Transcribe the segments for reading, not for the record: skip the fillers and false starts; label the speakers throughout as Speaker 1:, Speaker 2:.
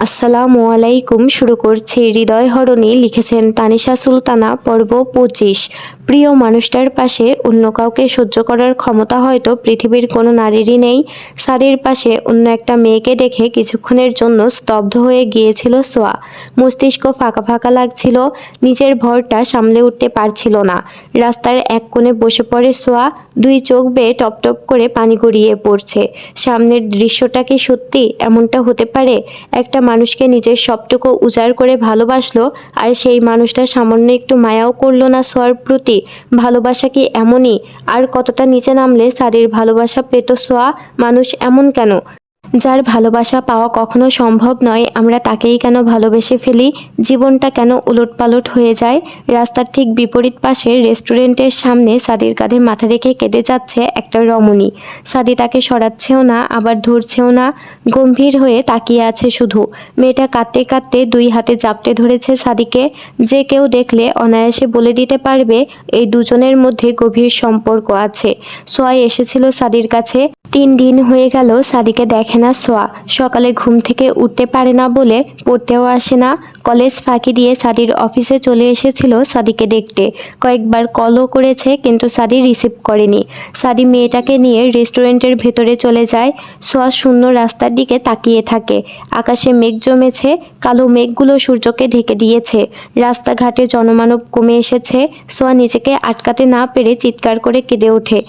Speaker 1: আসসালামু আলাইকুম। শুরু করছি হৃদয়হরণী। লিখেছেন তানিশা সুলতানা। পর্ব 25। প্রিয় মানুষটার পাশে অন্য কাউকে সহ্য করার ক্ষমতা হয়তো পৃথিবীর কোনো নারীরই নেই। সাদির পাশে অন্য একটা মেয়েকে দেখে কিছুক্ষণের জন্য স্তব্ধ হয়ে গিয়েছিল সোয়া। মস্তিষ্ক ফাঁকা ফাঁকা লাগছিল, নিজের ভরটা সামলে উঠতে পারছিল না। রাস্তার এক কোণে বসে পড়ে সোয়া, দুই চোখ বেয়ে টপ টপ করে পানি গড়িয়ে পড়ছে। সামনের দৃশ্যটা কি সত্যি এমনটা হতে পারে? একটা মানুষকে নিজের সবটুকু উজাড় করে ভালোবাসলো, আর সেই মানুষটা সামান্য একটু মায়াও করলো না সোয়ার প্রতি। ভালোবাসা কি এমনই? আর কতটা নিচে নামলে সাদির ভালোবাসা পেত সোয়া? মানুষ এমন কেন? যার ভালোবাসা পাওয়া কখনো সম্ভব নয়, আমরা তাকেই কেন ভালোবেসে ফেলি? জীবনটা কেন উলটপালট হয়ে যায়? রাস্তার ঠিক বিপরীত পাশে রেস্টুরেন্টের সামনে সাদির কাঁধে মাথা রেখে কেঁদে যাচ্ছে একটা রমণী। সাদি তাকে সরাচ্ছেও না, আবার ধরছেও না, গম্ভীর হয়ে তাকিয়ে আছে শুধু। মেয়েটা কাঁদতে কাঁদতে দুই হাতে জাপটে ধরেছে সাদিকে। যে কেউ দেখলে অনায়াসে বলে দিতে পারবে এই দুজনের মধ্যে গভীর সম্পর্ক আছে। সোয়া এসেছিল সাদির কাছে। 3 দিন হয়ে গেল সাদিকে দেখে না সোয়া। সকালে ঘুম থেকে উঠতে পারে না বলে পড়তেও আসে না। কলেজ ফাঁকি দিয়ে সাদির অফিসে চলে এসেছিল সাদিকে দেখতে। কয়েকবার কলও করেছে, কিন্তু সাদি রিসিভ করেনি। সাদি মেয়েটাকে নিয়ে রেস্টুরেন্টের ভেতরে চলে যায়। সোয়া শূন্য রাস্তার দিকে তাকিয়ে থাকে। আকাশে মেঘ জমেছে, কালো মেঘগুলো সূর্যকে ঢেকে দিয়েছে। রাস্তাঘাটে জনমানব কমে এসেছে। সোয়া নিজেকে আটকাতে না পেরে চিৎকার করে কেঁদে ওঠে।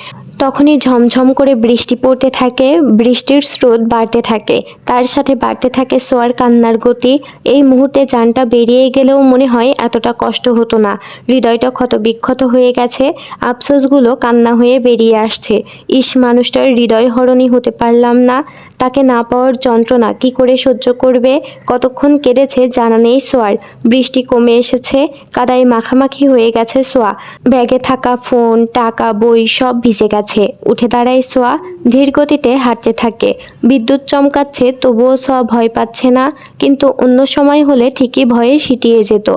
Speaker 1: তখনই ঝমঝম করে বৃষ্টি পড়তে থাকে, বৃষ্টির স্রোত বাড়তে থাকে, তার সাথে বাড়তে থাকে সোয়ার কান্নার গতি। এই মুহূর্তে জানটা বেরিয়ে গেলেও মনে হয় এতটা কষ্ট হতো না। হৃদয়টা ক্ষত বিক্ষত হয়ে গেছে, আফসোসগুলো কান্না হয়ে বেরিয়ে আসছে। ইস, মানুষটার হৃদয়হরণী হতে পারলাম না। তাকে না পাওয়ার যন্ত্রণা কি করে সহ্য করবে? কতক্ষণ কেঁদেছে জানা নেই সোয়ার। বৃষ্টি কমে এসেছে, কাদায় মাখামাখি হয়ে গেছে সোয়া। ব্যাগে থাকা ফোন, টাকা, বই সব ভিজে গেছে। উঠে দাঁড়ায় সোয়া, ধীর গতিতে হাঁটতে থাকে। বিদ্যুৎ চমকাচ্ছে, তবুও সোয়া ভয় পাচ্ছে না। কিন্তু অন্য সময় হলে ঠিকই ভয়ে সিটিয়ে যেত।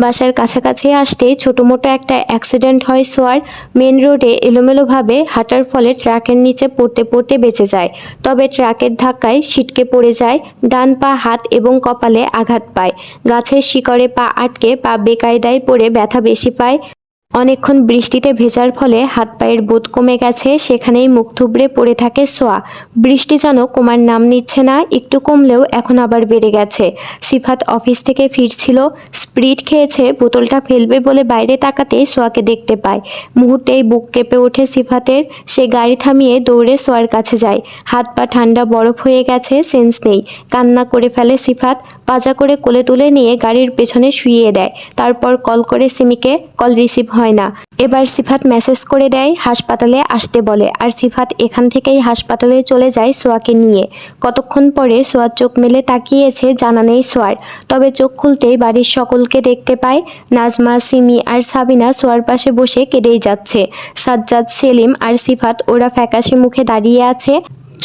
Speaker 1: বাসার কাছাকাছি আসতেই ছোটোমোটো একটা অ্যাক্সিডেন্ট হয় সোয়ার। মেন রোডে এলোমেলোভাবে হাঁটার ফলে ট্রাকের নিচে পড়তে পড়তে বেঁচে যায়। তবে ট্রাকের ধাক্কায় ছিটকে পড়ে যায়, ডান পা, হাত এবং কপালে আঘাত পায়। গাছের শিকড়ে পা আটকে পা বেকায়দায় পড়ে ব্যথা বেশি পায়। অনেকক্ষণ বৃষ্টিতে ভেজার ফলে হাত পায়ের বোধ কমে গেছে, সেখানেই মুখ থুবড়ে পড়ে থাকে সোয়া। বৃষ্টি যেন কমার নাম নিচ্ছে না, একটু কমলেও এখন আবার বেড়ে গেছে। সিফাত অফিস থেকে ফিরছিল, স্প্রিট খেয়েছে, বোতলটা ফেলবে বলে বাইরে তাকাতেই সোয়াকে দেখতে পায়। মুহূর্তেই বুক কেঁপে ওঠে সিফাতের। সে গাড়ি থামিয়ে দৌড়ে সোয়ার কাছে যায়। হাত পা ঠান্ডা বরফ হয়ে গেছে, সেন্স নেই। কান্না করে ফেলে সিফাত, পাজা করে কোলে তুলে নিয়ে গাড়ির পেছনে শুইয়ে দেয়। তারপর কল করে সিমিকে, কল রিসিভ হয় না। এবার সিফাত মেসেজ করে দেয়, হাসপাতালে আসতে বলে, আর সিফাত এখান থেকেই হাসপাতালে চলে যায় সোয়াকে নিয়ে। কতক্ষণ পরে সোয়ার চোখ মেলে তাকিয়েছে জানা নেই সোয়ার। তবে চোখ খুলতেই বাড়ির সকলকে দেখতে পায়। নাজমা, সিমি আর সাবিনা সোয়ার পাশে বসে কেঁদেই যাচ্ছে। সাজ্জাদ, সেলিম আর সিফাত ওরা ফ্যাকাশে মুখে দাঁড়িয়ে আছে।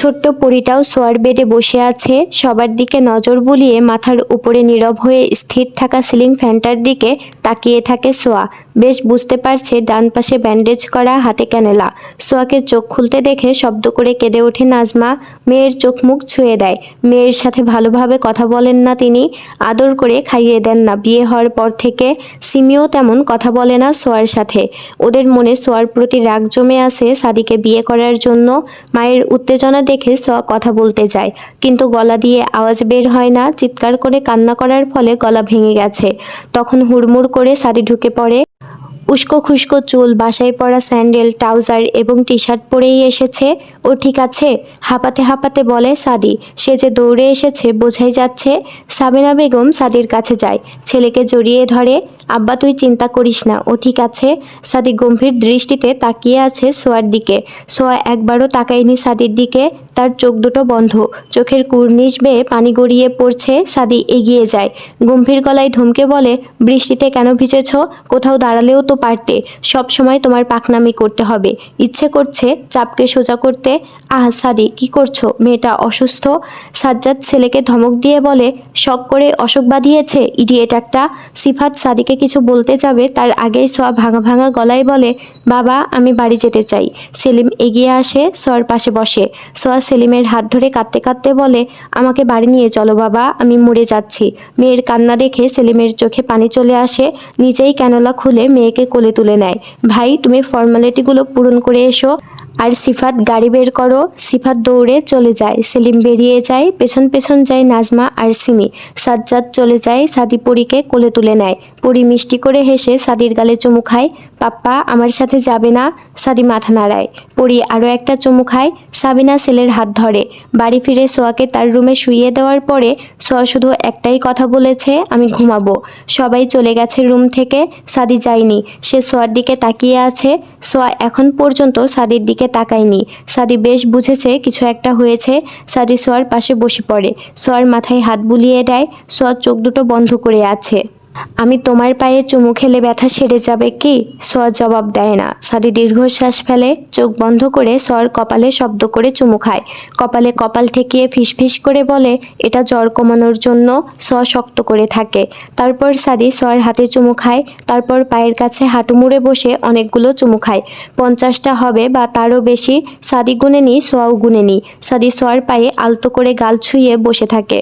Speaker 1: ছোট্ট পরীটাও সোয়ার বেডে বসে আছে। সবার দিকে নজর বুলিয়ে মাথার উপরে নীরব হয়ে স্থির থাকা সিলিং ফ্যানটার দিকে তাকিয়ে থাকে সোয়া। বেশ বুঝতে পারছে ডান পাশে ব্যান্ডেজ করা, হাতে ক্যানেলা। সোয়াকে চোখ খুলতে দেখে শব্দ করে কেঁদে ওঠে নাজমা। মেয়ের চোখ মুখ ছুঁয়ে দেয়। মেয়ের সাথে ভালোভাবে কথা বলেন না তিনি, আদর করে খাইয়ে দেন না বিয়ে হওয়ার পর থেকে। সিমিও তেমন কথা বলে না সোয়ার সাথে। ওদের মনে সোয়ার প্রতি রাগ জমে আছে সাদিকে বিয়ে করার জন্য। মায়ের উত্তেজনা দেখে সোয়া কথা বলতে যায়, কিন্তু গলা দিয়ে আওয়াজ বের হয় না। চিৎকার করে কান্না করার ফলে গলা ভেঙে গেছে। তখন হুড়মুড় করে সাদি ঢুকে পড়ে। উস্কো খুস্কো চুল, বাসায় পরা স্যান্ডেল, ট্রাউজার এবং টি শার্ট পরেই এসেছে। ও ঠিক আছে? হাঁপাতে হাঁপাতে বলে সাদি। সে যে দৌড়ে এসেছে বোঝাই যাচ্ছে। সাবিনা বেগম সাদির কাছে যায়, ছেলেকে জড়িয়ে ধরে। আব্বা, তুই চিন্তা করিস না, ও ঠিক আছে। সাদি গম্ভীর দৃষ্টিতে তাকিয়ে আছে সোয়ার দিকে। সোয়া একবারও তাকায়নি সাদির দিকে, তার চোখ দুটো বন্ধ, চোখের কুর্নিশ বেয়ে পানি গড়িয়ে পড়ছে। সাদি এগিয়ে যায়, গম্ভীর গলায় ধমকে বলে, বৃষ্টিতে কেন ভিজেছ? কোথাও দাঁড়ালেও তো পারতে। সব সময় তোমার পাকনামি করতে হবে। ইচ্ছে করছে চাপকে সোজা করতে। আহ সাদি, কি করছো? মেয়েটা অসুস্থ। সাজ্জাদ ছেলেকে ধমক দিয়ে বলে, শখ করে অসুখ বাঁধিয়েছে ইডিয়েট একটা। সিফাত সাদিকে কিছু বলতে যাবে তার আগেই সোয়া ভাঙা ভাঙা গলায় বলে, বাবা আমি বাড়ি যেতে চাই। সেলিম এগিয়ে আসে, সোয়ার পাশে বসে। সোয়া সেলিমের হাত ধরে কাঁদতে কাঁদতে বলে, আমাকে বাড়ি নিয়ে চলো বাবা, আমি মরে যাচ্ছি। মেয়ের কান্না দেখে সেলিমের চোখে পানি চলে আসে, নিজেই ক্যানোলা খুলে মেয়েকে কোলে তুলে নেয়। ভাই তুমি ফর্মালিটিগুলো পূরণ করে এসো। আর সিফাত গাড়ি বের করো। সিফাত দৌড়ে চলে যায়, সেলিম বেরিয়ে যায়, পেছন পেছন যায় নাজমা আর সিমি। সাজ্জাদ চলে যায়, সাদি পরীকে কোলে তুলে নেয়। পরী মিষ্টি করে হেসে সাদির গালে চুমু খায়। পাপ্পা আমার সাথে যাবে না? সাদি মাথা নাড়ায়। পরী আরও একটা চুমু খায়। সাবিনা ছেলের হাত ধরে। বাড়ি ফিরে সোয়াকে তার রুমে শুইয়ে দেওয়ার পরে সোয়া শুধু একটাই কথা বলেছে, আমি ঘুমাবো। সবাই চলে গেছে রুম থেকে, সাদি যায়নি। সে সোয়ার দিকে তাকিয়ে আছে। সোয়া এখন পর্যন্ত সাদির দিকে তাকায়নি। সাদি বেশ বুঝেছে কিছু একটা হয়েছে। সাদি সোয়ার পাশে বসে পড়ে, সোয়ার মাথায় হাত বুলিয়ে দেয়। সোয়া চোখ দুটো বন্ধ করে আছে। আমি তোমার পায়ে চুমু খেলে ব্যথা সেরে যাবে কি? সোয়া জবাব দেয় না। সাদি দীর্ঘশ্বাস ফেলে, চোখ বন্ধ করে সোয়ার কপালে শব্দ করে চুমু খায়। কপালে কপাল ঠেকিয়ে ফিসফিস করে বলে, এটা জ্বর কমানোর জন্য। সোয়া শক্ত করে থাকে। তারপর সাদি সোয়ার হাতে চুমু খায়। তারপর পায়ের কাছে হাঁটু মুড়ে বসে অনেকগুলো চুমু খায়। 50টা হবে বা তারও বেশি। সাদি গুনেনি, সোয়াও গুনেনি। সাদি সোয়ার পায়ে আলতো করে গাল ছুঁয়ে বসে থাকে।